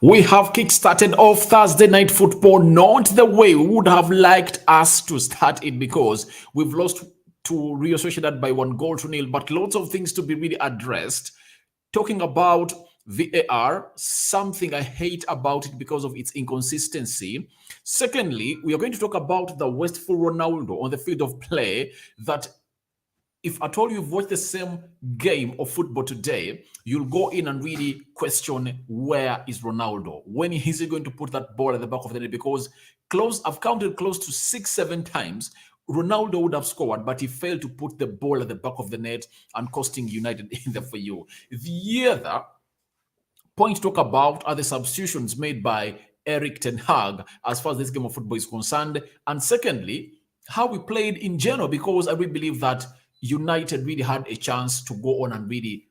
We have kick-started off Thursday night football, not the way we would have liked us to start it because we've lost to Rio Sociedad by 1-0, but lots of things to be really addressed. Talking about VAR, something I hate about it because of its inconsistency. Secondly, we are going to talk about the wasteful Ronaldo on the field of play that if at all you've watched the same game of football today, you'll go in and really question where is Ronaldo? When is he going to put that ball at the back of the net? Because I've counted close to 6-7 times. Ronaldo would have scored, but he failed to put the ball at the back of the net and costing United in the for you. The other point to talk about are the substitutions made by Erik ten Hag as far as this game of football is concerned. And secondly, how we played in general, because I really believe that United really had a chance to go on and really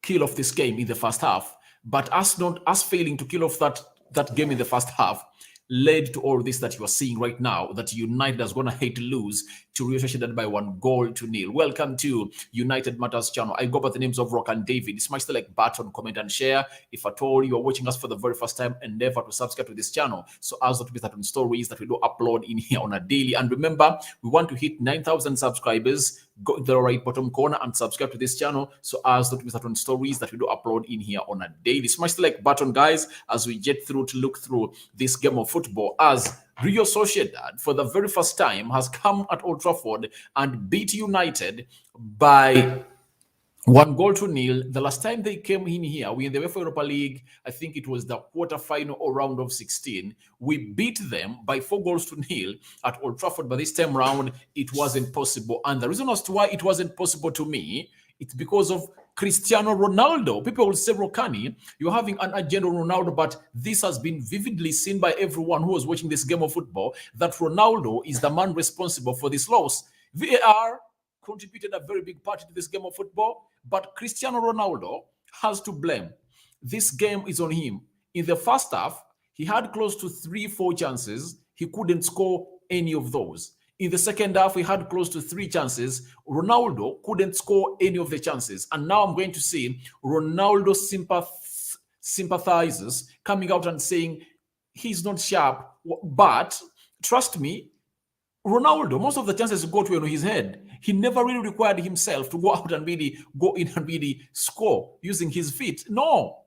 kill off this game in the first half, but us failing to kill off that game in the first half led to all this that you are seeing right now, that United is going to hate to lose to Rio Sociedad by 1-0. Welcome to United Matters channel. I go by the names of Rock and David. Smash the like button, comment and share. If at all you are watching us for the very first time, endeavor to subscribe to this channel so as not to miss that on stories that we do upload in here on a daily. And remember, we want to hit 9,000 subscribers. Go to the right bottom corner and subscribe to this channel so as not to miss out on stories that we do upload in here on a daily. Smash the like button, guys, as we get through to look through this game of football, as Rio Sociedad for the very first time has come at Old Trafford and beat United by 1-0. The last time they came in here, we in the UEFA Europa League, I think it was the quarter-final or round of 16. We beat them by 4-0 at Old Trafford, but this time round, it wasn't possible. And the reason as to why it wasn't possible to me, it's because of Cristiano Ronaldo. People will say, Rokani, you're having an agenda on Ronaldo, but this has been vividly seen by everyone who was watching this game of football, that Ronaldo is the man responsible for this loss. VAR contributed a very big part to this game of football, but Cristiano Ronaldo has to blame. This game is on him. In the first half, he had close to 3-4 chances. He couldn't score any of those. In the second half, we had close to 3 chances. Ronaldo couldn't score any of the chances. And now I'm going to see Ronaldo sympathizers coming out and saying he's not sharp. But trust me, Ronaldo, most of the chances go to his head. He never really required himself to go out and really go in and really score using his feet. No.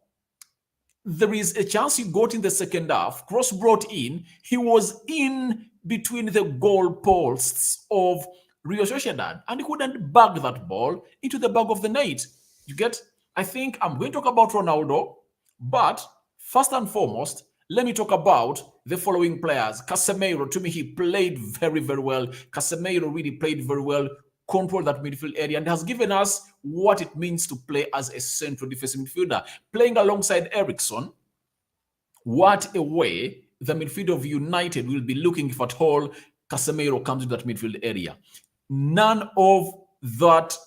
There is a chance he got in the second half, cross brought in. He was in between the goal posts of Rio Sociedad, and he couldn't bag that ball into the back of the net. You get? I think I'm going to talk about Ronaldo, but first and foremost, let me talk about the following players. Casemiro, to me, he played very, very well. Casemiro really played very well, controlled that midfield area, and has given us what it means to play as a central defensive midfielder. Playing alongside Eriksen, what a way the midfield of United will be looking if at all Casemiro comes to that midfield area. None of the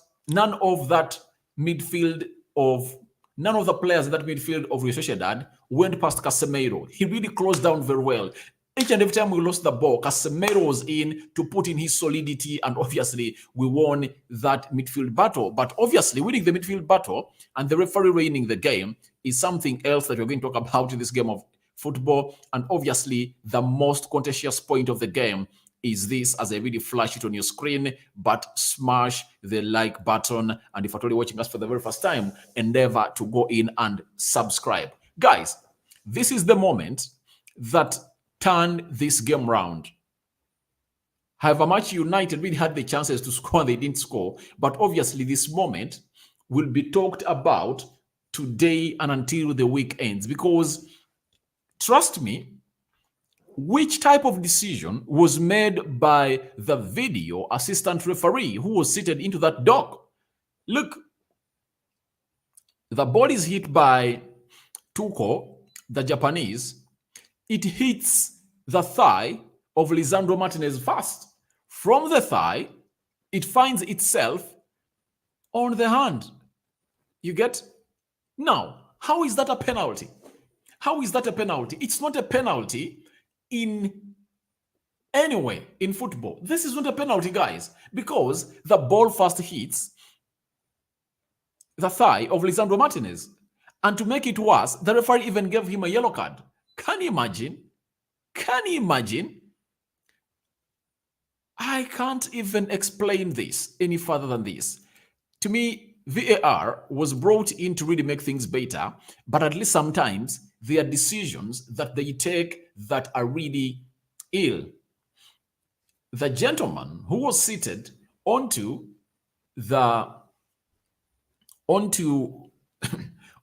players in that midfield of Rio Sociedad went past Casemiro. He really closed down very well. Each and every time we lost the ball, Casemiro was in to put in his solidity, and obviously we won that midfield battle. But obviously winning the midfield battle and the referee reigning the game is something else that we're going to talk about in this game of football. And obviously the most contentious point of the game is this, as I really flash it on your screen. But smash the like button, and if you're only watching us for the very first time, endeavor to go in and subscribe. Guys, this is the moment that turned this game round. However much United really had the chances to score, they didn't score. But obviously this moment will be talked about today and until the week ends, because trust me, which type of decision was made by the video assistant referee who was seated into that dock? Look, the ball is hit by Tuko, the Japanese. It hits the thigh of Lisandro Martinez first. From the thigh, it finds itself on the hand. You get? Now, how is that a penalty? How is that a penalty? It's not a penalty in any way in football. This is not a penalty, guys, because the ball first hits the thigh of Lisandro Martinez. And to make it worse, the referee even gave him a yellow card. Can you imagine? Can you imagine? I can't even explain this any further than this. To me, VAR was brought in to really make things better, but at least sometimes there are decisions that they take that are really ill. The gentleman who was seated onto the onto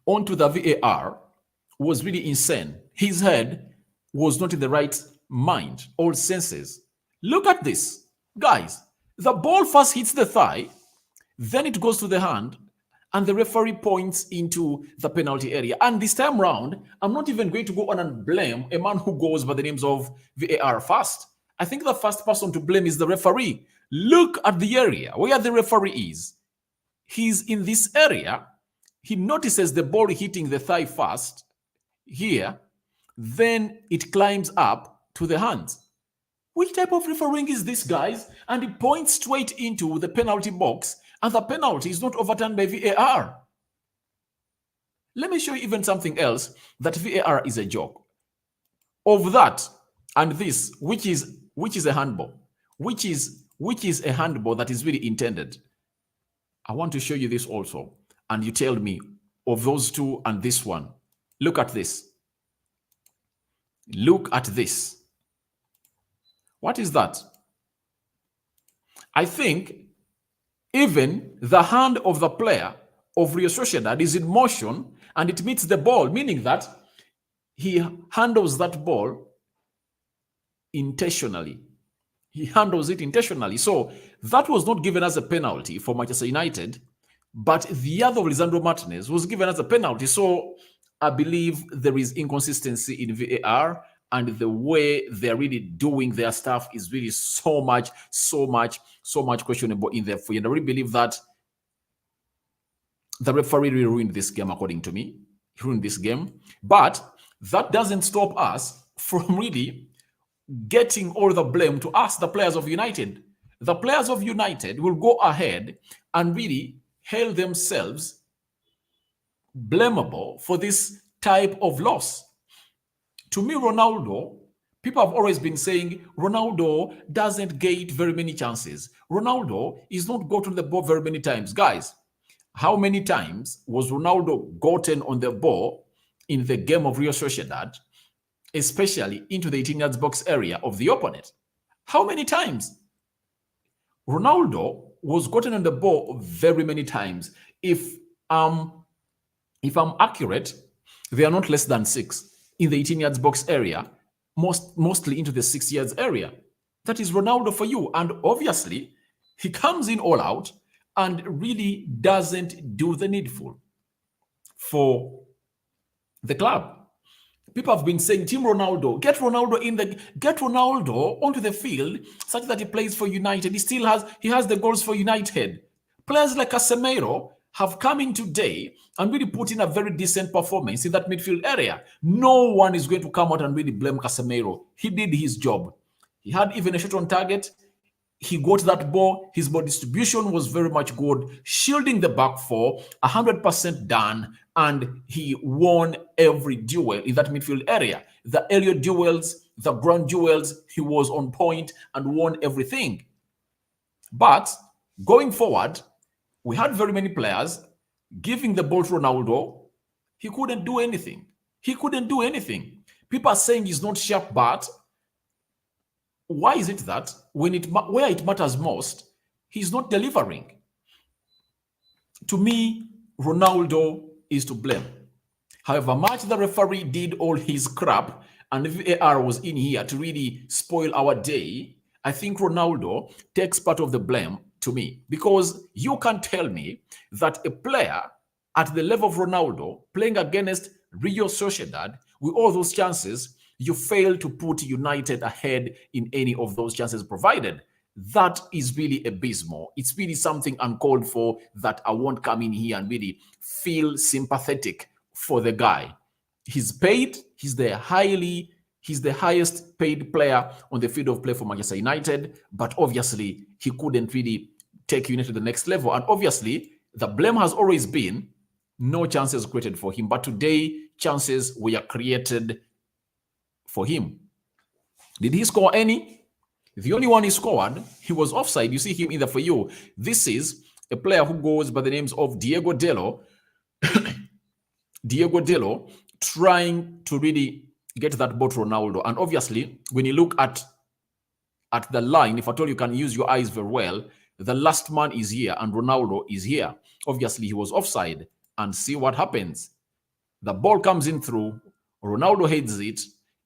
onto the VAR was really insane. His head was not in the right mind or senses. Look at this, guys. The ball first hits the thigh, then it goes to the hand, and the referee points into the penalty area. And this time round, I'm not even going to go on and blame a man who goes by the names of VAR first. I think the first person to blame is the referee. Look at the area where the referee is. He's in this area. He notices the ball hitting the thigh first here, then it climbs up to the hands. Which type of refereeing is this, guys? And it points straight into the penalty box, and the penalty is not overturned by VAR. Let me show you even something else that VAR is a joke. Of that and this, which is a handball, which is a handball that is really intended. I want to show you this also, and you tell me of those two and this one. Look at this. Look at this. What is that? I think even the hand of the player of Real Sociedad is in motion and it meets the ball, meaning that he handles that ball intentionally. He handles it intentionally. So that was not given as a penalty for Manchester United, but the other Lisandro Martinez was given as a penalty. So I believe there is inconsistency in VAR, and the way they're really doing their stuff is really so much questionable in their field. I really believe that the referee really ruined this game, according to me. He ruined this game. But that doesn't stop us from really getting all the blame to us, the players of United. The players of United will go ahead and really hail themselves blamable for this type of loss. To me, Ronaldo, people have always been saying Ronaldo doesn't get very many chances. Ronaldo is not gotten the ball very many times. Guys, how many times was Ronaldo gotten on the ball in the game of Real Sociedad, especially into the 18 yards box area of the opponent? How many times? Ronaldo was gotten on the ball very many times. If I'm accurate, they are not less than 6 in the 18 yards box area, mostly into the 6 yards area. That is Ronaldo for you. And obviously, he comes in all out and really doesn't do the needful for the club. People have been saying, Team Ronaldo, get Ronaldo onto the field such that he plays for United. He has the goals for United. Players like Casemiro have come in today and really put in a very decent performance in that midfield area. No one is going to come out and really blame Casemiro. He did his job. He had even a shot on target. He got that ball. His ball distribution was very much good, shielding the back four, 100% done, and he won every duel in that midfield area. The aerial duels, the ground duels, he was on point and won everything. But going forward, we had very many players giving the ball to Ronaldo. He couldn't do anything. He couldn't do anything. People are saying he's not sharp, but why is it that where it matters most, he's not delivering? To me, Ronaldo is to blame. However much the referee did all his crap and VAR was in here to really spoil our day, I think Ronaldo takes part of the blame to me, because you can't tell me that a player at the level of Ronaldo playing against Real Sociedad with all those chances, you fail to put United ahead in any of those chances provided. That is really abysmal. It's really something uncalled for that I won't come in here and really feel sympathetic for the guy. He's paid. He's the highest paid player on the field of play for Manchester United, but obviously he couldn't really take United to the next level. And obviously the blame has always been No chances created for him. But today, chances were created for him. Did he score any? The only one he scored, he was offside. You see him in the for you. This is a player who goes by the names of Diego Dello. Diego Dello trying to really get that ball to Ronaldo. And obviously, when you look at the line, if at all you can use your eyes very well, the last man is here and Ronaldo is here. Obviously, he was offside. And see what happens. The ball comes in through. Ronaldo heads it.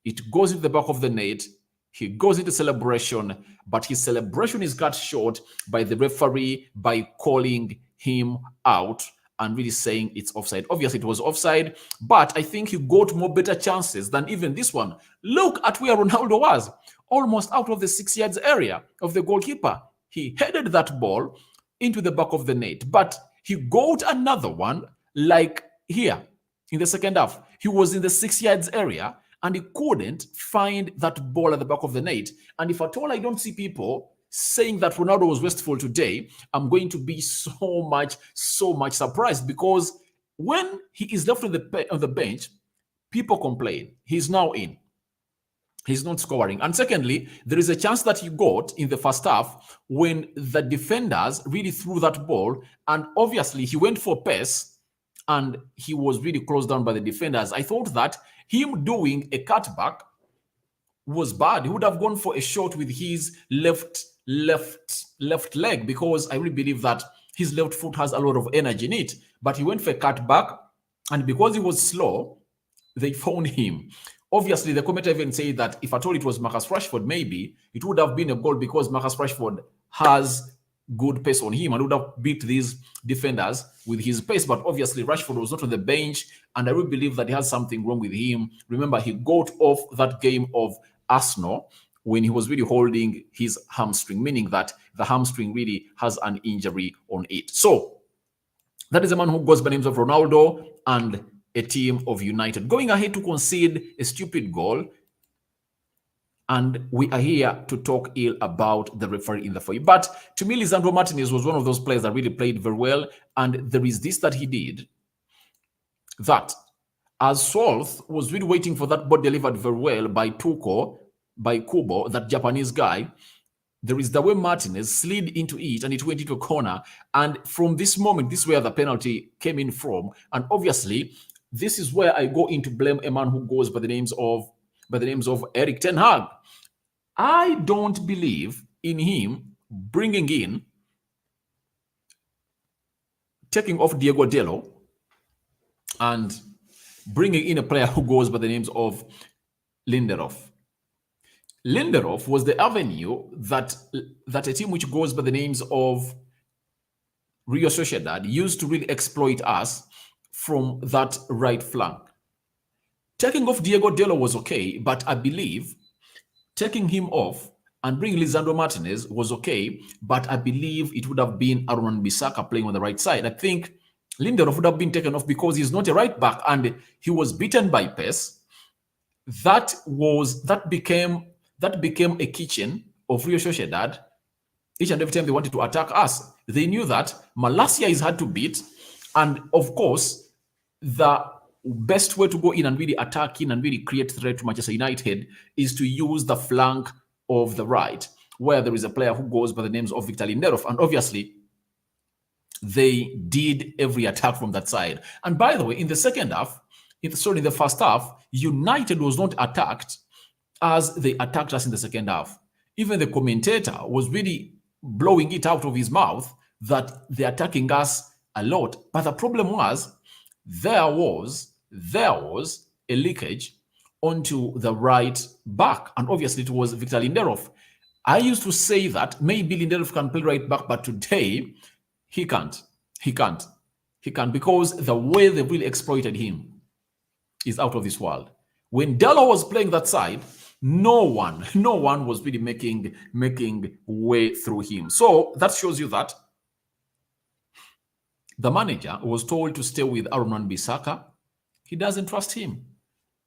It goes into the back of the net. He goes into celebration, but his celebration is cut short by the referee by calling him out and really saying it's offside. Obviously, it was offside, but I think he got more better chances than even this one. Look at where Ronaldo was, almost out of the 6 yards area of the goalkeeper. He headed that ball into the back of the net, but he got another one like here in the second half. He was in the 6 yards area and he couldn't find that ball at the back of the net. And if at all I don't see people saying that Ronaldo was wasteful today, I'm going to be so much surprised, because when he is left on the bench, people complain. He's now in. He's not scoring. And secondly, there is a chance that he got in the first half when the defenders really threw that ball. And obviously, he went for pace and he was really closed down by the defenders. I thought that him doing a cutback was bad. He would have gone for a shot with his left leg, because I really believe that his left foot has a lot of energy in it. But he went for a cutback, and because he was slow, they found him. Obviously, the commentator even said that if at all it was Marcus Rashford, maybe it would have been a goal, because Marcus Rashford has good pace on him and would have beat these defenders with his pace. But obviously, Rashford was not on the bench, and I really believe that he has something wrong with him. Remember, he got off that game of Arsenal when he was really holding his hamstring, meaning that the hamstring really has an injury on it. So that is a man who goes by the names of Ronaldo and a team of United, going ahead to concede a stupid goal. And we are here to talk ill about the referee in the foyer. But to me, Lisandro Martinez was one of those players that really played very well. And there is this that he did, that as Solth was really waiting for that ball delivered very well by Kubo, that Japanese guy, there is the way Martinez slid into it and it went into a corner. And from this moment, this is where the penalty came in from. And obviously, this is where I go into blame a man who goes by the names of Eric Ten Hag. I don't believe in him bringing in, taking off Diego Dello and bringing in a player who goes by the names of Lindelof. Lindelof was the avenue that a team which goes by the names of Real Sociedad used to really exploit us from that right flank. Taking off Diego Dello was okay, but I believe taking him off and bringing Lisandro Martinez was okay, but I believe it would have been Aaron Wan-Bissaka playing on the right side. I think Lindelof would have been taken off because he's not a right back and he was beaten by pace. That became a kitchen of Real Sociedad. Each and every time they wanted to attack us, they knew that Malacia is hard to beat, and of course, the best way to go in and really attack in and really create threat to Manchester United is to use the flank of the right, where there is a player who goes by the names of Victor Lindelof. And obviously, they did every attack from that side. And by the way, in the first half, United was not attacked as they attacked us in the second half. Even the commentator was really blowing it out of his mouth that they're attacking us a lot. But the problem was, there was a leakage onto the right back. And obviously, it was Victor Lindelof. I used to say that maybe Lindelof can play right back, but today, he can't. He can't because the way they really exploited him is out of this world. When Dello was playing that side, no one was really making way through him. So that shows you that the manager was told to stay with Aaron Wan-Bissaka. He doesn't trust him.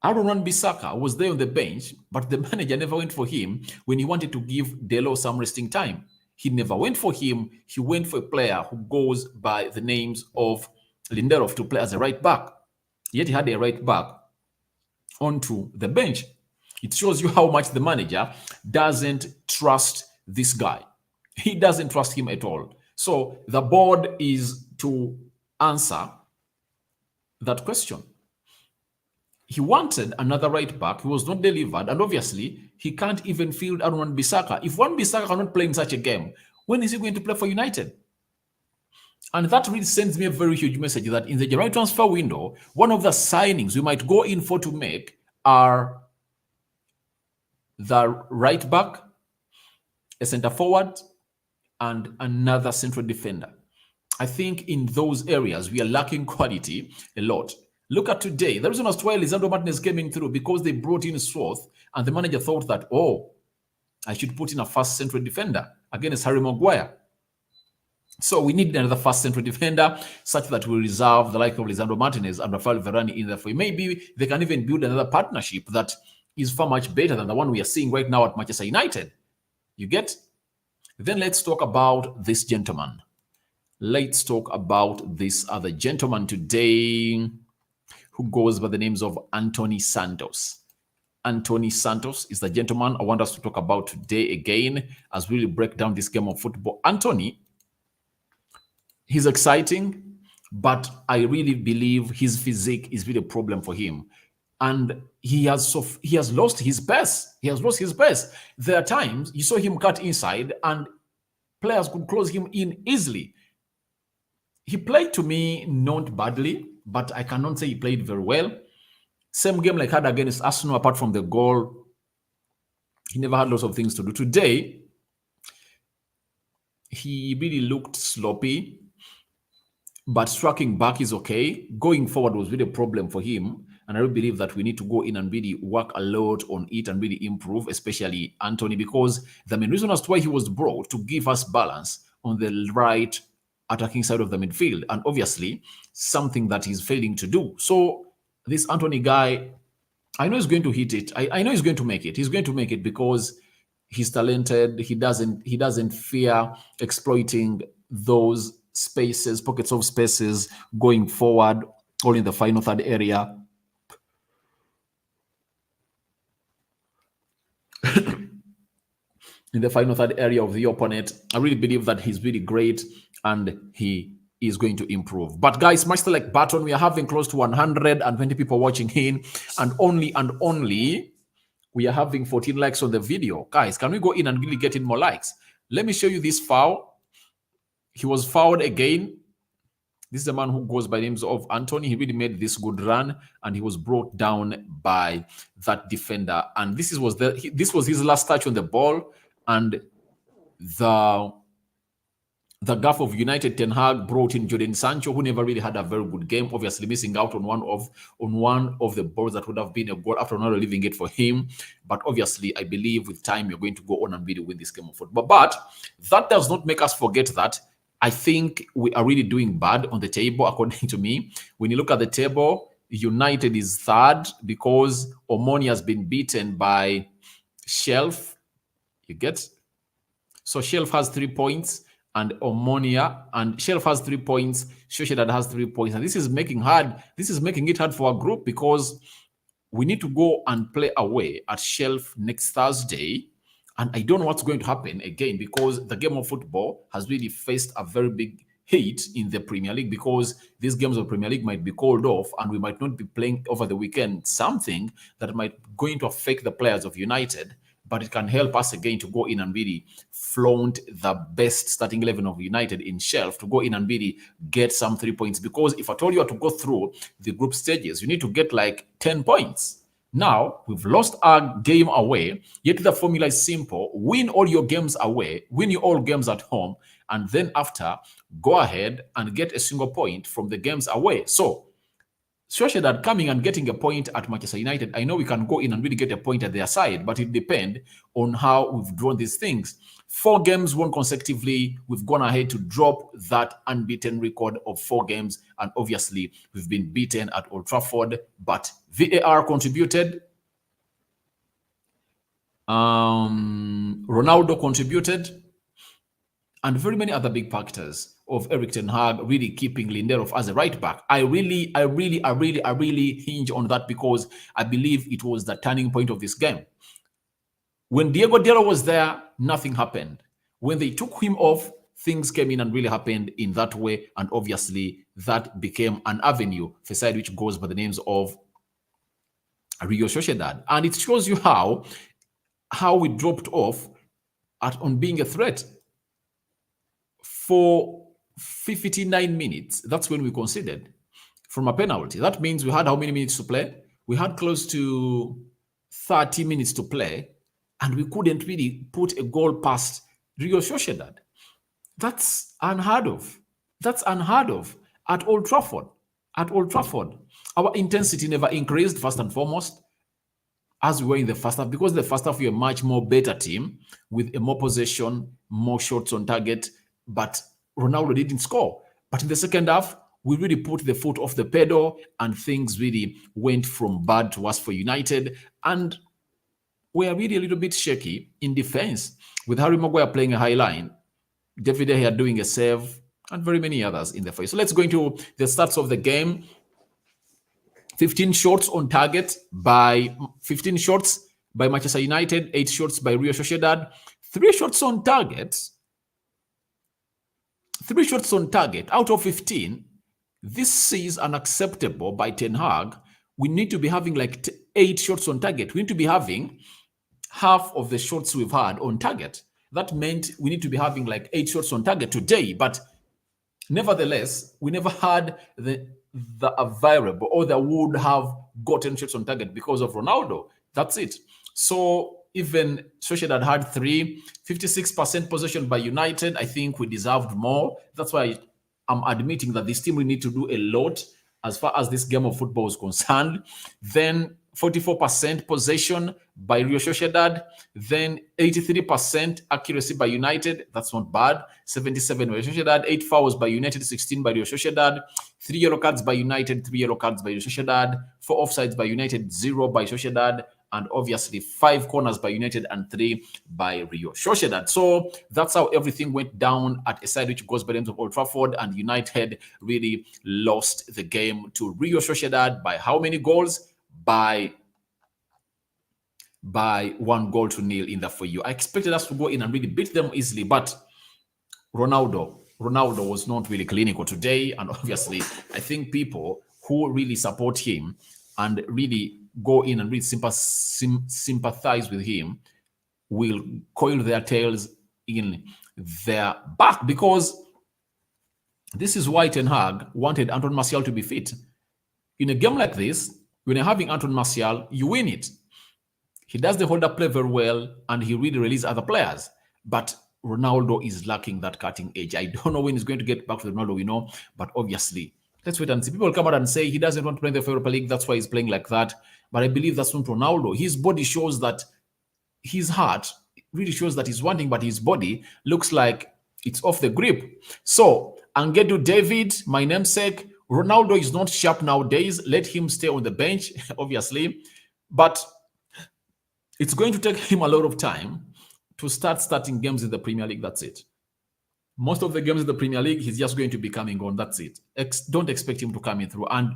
Aaron Wan-Bissaka was there on the bench, but the manager never went for him when he wanted to give Dello some resting time. He never went for him. He went for a player who goes by the names of Lindelof to play as a right back. Yet he had a right back onto the bench. It shows you how much the manager doesn't trust this guy. He doesn't trust him at all. So the board is to answer that question. He wanted another right back. He was not delivered. And obviously, he can't even field Wan-Bissaka. If Wan-Bissaka cannot play in such a game, when is he going to play for United? And that really sends me a very huge message that in the January transfer window, one of the signings we might go in for to make are the right back, a centre forward, and another central defender. I think in those areas, we are lacking quality a lot. Look at today. The reason as to why Lisandro Martinez came in through because they brought in Swarth, and the manager thought that, oh, I should put in a fast central defender against Harry Maguire. So we need another fast central defender such that we reserve the like of Lisandro Martinez and Rafael Varane in there for maybe they can even build another partnership that is far much better than the one we are seeing right now at Manchester United. You get? Then let's talk about this gentleman. Let's talk about this other gentleman today who goes by the names of Antony Santos. Antony Santos is the gentleman I want us to talk about today again as we really break down this game of football. Antony, he's exciting, but I really believe his physique is really a problem for him. And he has lost his pace. He has lost his pace. There are times you saw him cut inside and players could close him in easily. He played to me not badly, but I cannot say he played very well. Same game like had against Arsenal, apart from the goal, he never had lots of things to do. Today, he really looked sloppy, but striking back is okay. Going forward was really a problem for him. And I really believe that we need to go in and really work a lot on it and really improve, especially Antony, because the main reason as to why he was brought to give us balance on the right attacking side of the midfield. And obviously, something that he's failing to do. So this Antony guy, I know he's going to hit it. I know he's going to make it. He's going to make it because he's talented. He doesn't fear exploiting those spaces, pockets of spaces going forward, or in the final third area. In the final third area of the opponent. I really believe that he's really great and he is going to improve. But guys, smash the like button. We are having close to 120 people watching in, and only we are having 14 likes on the video. Guys, can we go in and really get in more likes? Let me show you this foul. He was fouled again. This is a man who goes by the names of Antony. He really made this good run, and he was brought down by that defender. And this was his last touch on the ball. And the gaffer of United, Ten Hag, brought in Jadon Sancho, who never really had a very good game, obviously missing out on one of the balls that would have been a goal after not leaving it for him. But obviously, I believe with time, you're going to go on and really win this game of football. But that does not make us forget that I think we are really doing bad on the table, according to me. When you look at the table, United is third because Omoni has been beaten by Shelf. You get? So Shelf has 3 points and Omonia, and Shelf has 3 points. Sociedad has 3 points. And this is making it hard for our group because we need to go and play away at Shelf next Thursday. And I don't know what's going to happen again because the game of football has really faced a very big hit in the Premier League because these games of Premier League might be called off and we might not be playing over the weekend, something that might going to affect the players of United, but it can help us again to go in and really flaunt the best starting 11 of United in Shelf, to go in and really get some 3 points. Because if I told you to go through the group stages, you need to get like 10 points. Now, we've lost our game away, yet the formula is simple. Win all your games away, win your all games at home, and then after, go ahead and get a single point from the games away. So, Sociedad coming and getting a point at Manchester United, I know we can go in and really get a point at their side, but it depends on how we've drawn these things. 4 games won consecutively. We've gone ahead to drop that unbeaten record of 4 games, and obviously we've been beaten at Old Trafford, but VAR contributed. Ronaldo contributed, and very many other big factors. of Eric Ten Hag really keeping Lindelof as a right back. I really hinge on that because I believe it was the turning point of this game. When Diego Delo was there, nothing happened. When they took him off, things came in and really happened in that way. And obviously, that became an avenue for a side which goes by the names of Real Sociedad. And it shows you how we dropped off on being a threat. For 59 minutes, that's when we conceded from a penalty. That means we had how many minutes to play? We had close to 30 minutes to play, and we couldn't really put a goal past Real Sociedad. That's unheard of. That's unheard of at Old Trafford. At Old Trafford, our intensity never increased, first and foremost, as we were in the first half, because the first half we were a much more better team with a more possession, more shots on target, but Ronaldo didn't score. But in the second half, we really put the foot off the pedal and things really went from bad to worse for United. And we are really a little bit shaky in defense with Harry Maguire playing a high line, David De Gea doing a save, and very many others in the fight. So let's go into the stats of the game. 15 shots on target by 15 shots by Manchester United, 8 shots by Real Sociedad, 3 shots on target. 3 shots on target out of 15. This is unacceptable by Ten Hag. We need to be having like 8 shots on target. We need to be having half of the shots we've had on target. That meant we need to be having like 8 shots on target today. But nevertheless, we never had the variable or that would have gotten shots on target because of Ronaldo. That's it. So even Sociedad had 3, 56% possession by United. I think we deserved more. That's why I'm admitting that this team will need to do a lot as far as this game of football is concerned. Then 44% possession by Real Sociedad, then 83% accuracy by United. That's not bad. 77 by Real Sociedad, 8 fouls by United, 16 by Real Sociedad, 3 yellow cards by United, 3 yellow cards by Real Sociedad, 4 offsides by United, 0 by Sociedad, and obviously 5 corners by United and 3 by Real Sociedad. So that's how everything went down at a side which goes by the names of Old Trafford, and United really lost the game to Real Sociedad by how many goals? By 1-0 in the for you. I expected us to go in and really beat them easily, but Ronaldo was not really clinical today, and obviously I think people who really support him and really go in and really sympathize with him will coil their tails in their back, because this is why Ten Hag wanted Antony Martial to be fit. In a game like this, when you're having Antony Martial, you win it. He does the hold-up play very well, and he really releases other players. But Ronaldo is lacking that cutting edge. I don't know when he's going to get back to Ronaldo, we know, but obviously, let's wait and see. People come out and say he doesn't want to play in the Europa League, that's why he's playing like that. But I believe that's not Ronaldo. His body shows that his heart really shows that he's wanting, but his body looks like it's off the grip. So, Angedu David, my namesake, Ronaldo is not sharp nowadays. Let him stay on the bench, obviously. But it's going to take him a lot of time to starting games in the Premier League. That's it. Most of the games in the Premier League, he's just going to be coming on. That's it. Don't expect him to come in through. And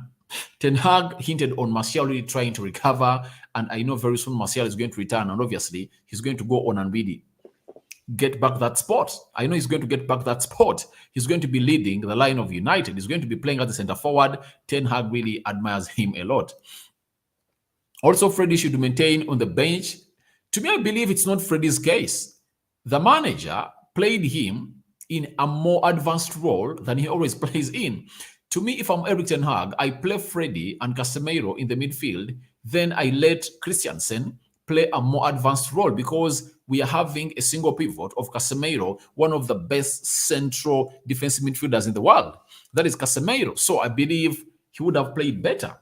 Ten Hag hinted on Martial really trying to recover. And I know very soon Martial is going to return. And obviously, he's going to go on and really get back that spot. I know he's going to get back that spot. He's going to be leading the line of United. He's going to be playing as a centre forward. Ten Hag really admires him a lot. Also, Freddie should maintain on the bench. To me, I believe it's not Freddie's case. The manager played him in a more advanced role than he always plays in. To me, if I'm Eric Ten Hag, I play Freddie and Casemiro in the midfield. Then I let Christensen play a more advanced role, because we are having a single pivot of Casemiro, one of the best central defensive midfielders in the world. That is Casemiro. So I believe he would have played better.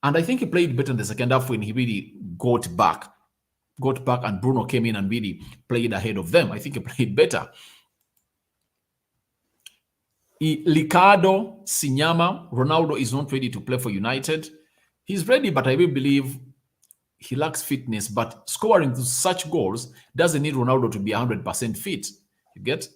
And I think he played better in the second half when he really got back and Bruno came in and really played ahead of them. I think he played better. Ricardo Sinyama, Ronaldo is not ready to play for United. He's ready, but I will believe he lacks fitness. But scoring such goals doesn't need Ronaldo to be 100% fit. You get?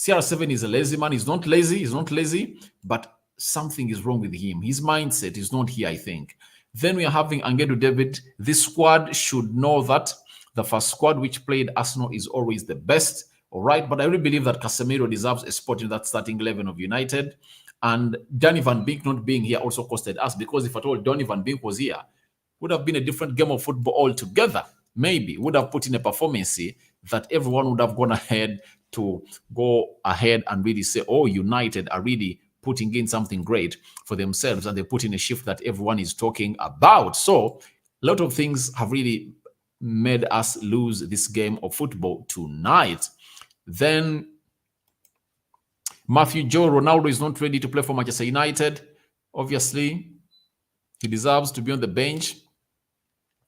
CR7 is a lazy man. He's not lazy. He's not lazy, but something is wrong with him. His mindset is not here, I think. Then we are having Angelo David. This squad should know that the first squad which played Arsenal is always the best. All right, but I really believe that Casemiro deserves a spot in that starting 11 of United. And Donny van Beek not being here also costed us, because if at all Donny van Beek was here, would have been a different game of football altogether. Maybe would have put in a performance that everyone would have gone ahead to go ahead and really say, oh, United are really putting in something great for themselves, and they put in a shift that everyone is talking about. So a lot of things have really made us lose this game of football tonight. Then Matthew Joe, Ronaldo is not ready to play for Manchester United. Obviously, he deserves to be on the bench.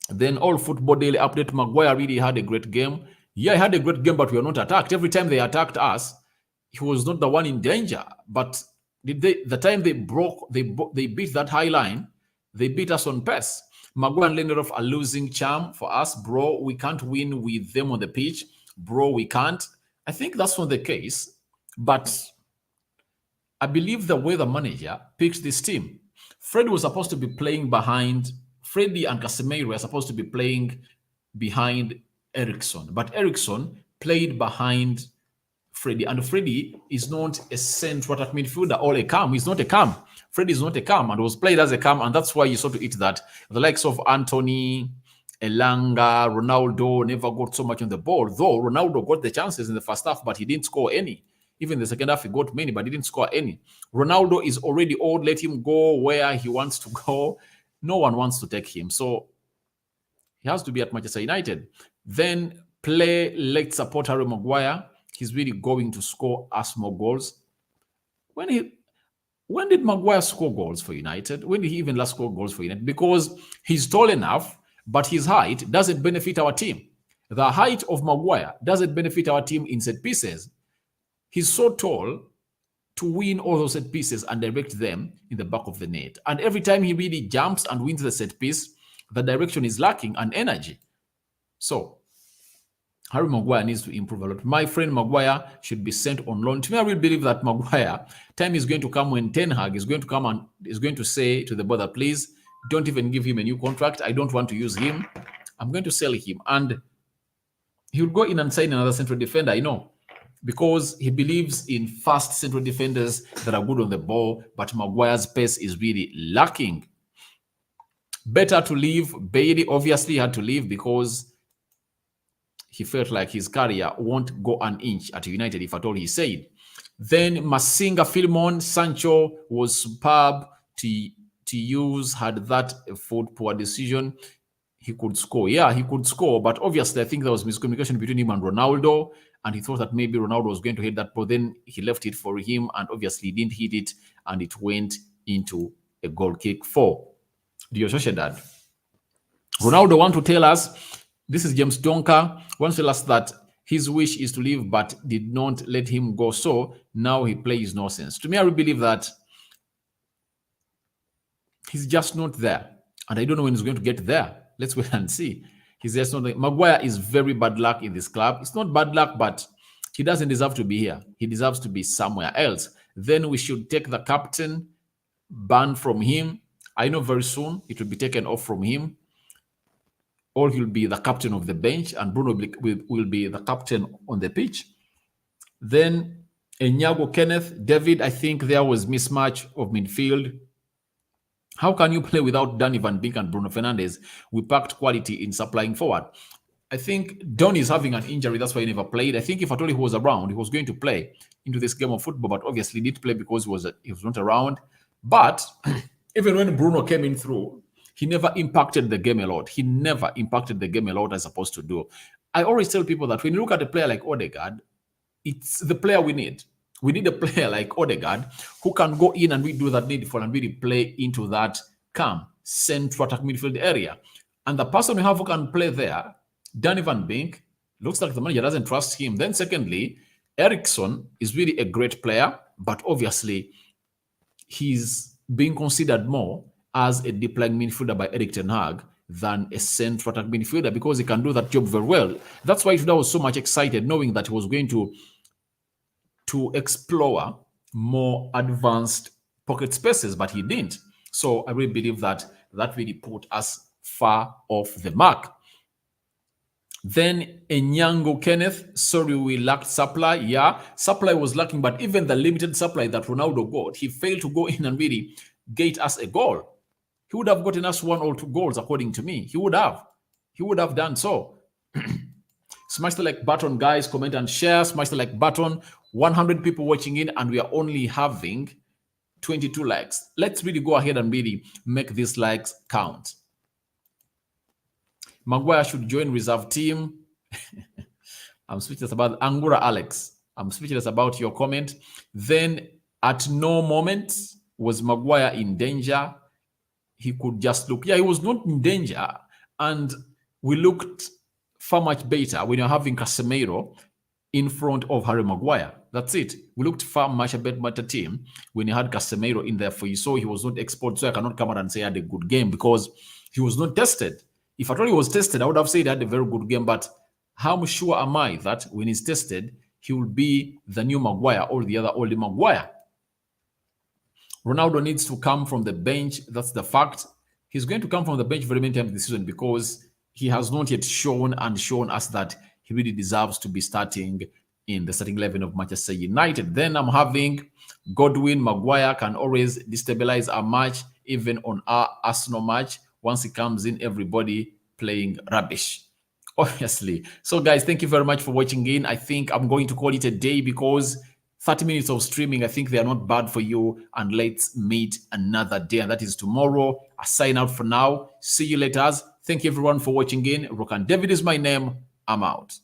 Then All Football Daily Update, Maguire really had a great game. Yeah, he had a great game, but we were not attacked. Every time they attacked us, he was not the one in danger. But the time they beat that high line, they beat us on pace. Maguire and Lindelof are losing charm for us, bro. We can't win with them on the pitch. Bro, we can't. I think that's not the case. But I believe the way the manager picked this team. Fred was supposed to be playing behind. Freddie and Casemiro were supposed to be playing behind Eriksson. But Eriksson played behind Freddie. And Freddie is not a central attack midfielder or a cam. He's not a cam. Freddie is not a cam and was played as a cam. And that's why you saw to it that the likes of Antony, Elanga, Ronaldo never got so much on the ball. Though Ronaldo got the chances in the first half, but he didn't score any. Even the second half, he got many, but he didn't score any. Ronaldo is already old. Let him go where he wants to go. No one wants to take him. So he has to be at Manchester United. Then let's support Harry Maguire. He's really going to score us more goals. When did Maguire score goals for United? When did he even last score goals for United? Because he's tall enough, but his height doesn't benefit our team. The height of Maguire doesn't benefit our team in set pieces. He's so tall to win all those set pieces and direct them in the back of the net. And every time he really jumps and wins the set piece, the direction is lacking and energy. So Harry Maguire needs to improve a lot. My friend Maguire should be sent on loan. To me, I really believe that Maguire, time is going to come when Ten Hag is going to come and is going to say to the brother, please don't even give him a new contract. I don't want to use him. I'm going to sell him. And he'll go in and sign another central defender, I know, because he believes in fast central defenders that are good on the ball, but Maguire's pace is really lacking. Better to leave. Bailey obviously had to leave because he felt like his career won't go an inch at United, if at all, he said. Then Masinga, Filmon, Sancho was superb to use, had that foot poor decision. He could score. Yeah, he could score, but obviously I think there was miscommunication between him and Ronaldo, and he thought that maybe Ronaldo was going to hit that ball. Then he left it for him, and obviously he didn't hit it, and it went into a goal kick for the Sociedad. Ronaldo wants to tell us, this is James Donker, wants to tell us that his wish is to leave, but did not let him go. So now he plays nonsense. To me, I really believe that he's just not there. And I don't know when he's going to get there. Let's wait and see. He's just not there. Maguire is very bad luck in this club. It's not bad luck, but he doesn't deserve to be here. He deserves to be somewhere else. Then we should take the captain ban from him. I know very soon it will be taken off from him, or he'll be the captain of the bench, and Bruno will be the captain on the pitch. Then Enyago Kenneth, David, I think there was mismatch of midfield. How can you play without Donny van Beek and Bruno Fernandes? We packed quality in supplying forward. I think Donny is having an injury. That's why he never played. I think if at all he was around, he was going to play into this game of football, but obviously he didn't play because he was not around. But even when Bruno came in through, he never impacted the game a lot. He never impacted the game a lot as supposed to do. I always tell people that when you look at a player like Odegaard, it's the player we need. We need a player like Odegaard who can go in and we do that needful and really play into that central attack midfield area. And the person we have who can play there, Donny van Beek, looks like the manager doesn't trust him. Then secondly, Eriksson is really a great player, but obviously he's being considered more as a deep line midfielder by Erik ten Hag than a central attack midfielder, because he can do that job very well. That's why I was so much excited knowing that he was going to to explore more advanced pocket spaces, but he didn't. So I really believe that that really put us far off the mark. Then Enyango Kenneth, sorry, we lacked supply. Yeah, supply was lacking, but even the limited supply that Ronaldo got, he failed to go in and really get us a goal. He would have gotten us 1 or 2 goals, according to me. He would have. He would have done so. Smash the like button, guys. Comment and share. Smash the like button. 100 people watching in, and we are only having 22 likes. Let's really go ahead and really make these likes count. Maguire should join reserve team. I'm speechless about Angura Alex. I'm speechless about your comment. Then at no moment was Maguire in danger. He could just look. Yeah, he was not in danger. And we looked far much better when you're having Casemiro in front of Harry Maguire. That's it. We looked far much a better team when you had Casemiro in there for you. So he was not exposed. So I cannot come out and say he had a good game because he was not tested. If I thought he was tested, I would have said he had a very good game. But how sure am I that when he's tested, he will be the new Maguire or the other old Maguire? Ronaldo needs to come from the bench. That's the fact. He's going to come from the bench very many times this season because he has not yet shown us that he really deserves to be starting in the starting 11 of Manchester United. Then I'm having Godwin. Maguire can always destabilize our match, even on our Arsenal match. Once he comes in, everybody playing rubbish, obviously. So, guys, thank you very much for watching in. I think I'm going to call it a day because 30 minutes of streaming, I think they are not bad for you. And let's meet another day, and that is tomorrow. I sign out for now. See you later. Thank you, everyone, for watching in. Rokan David is my name. I'm out.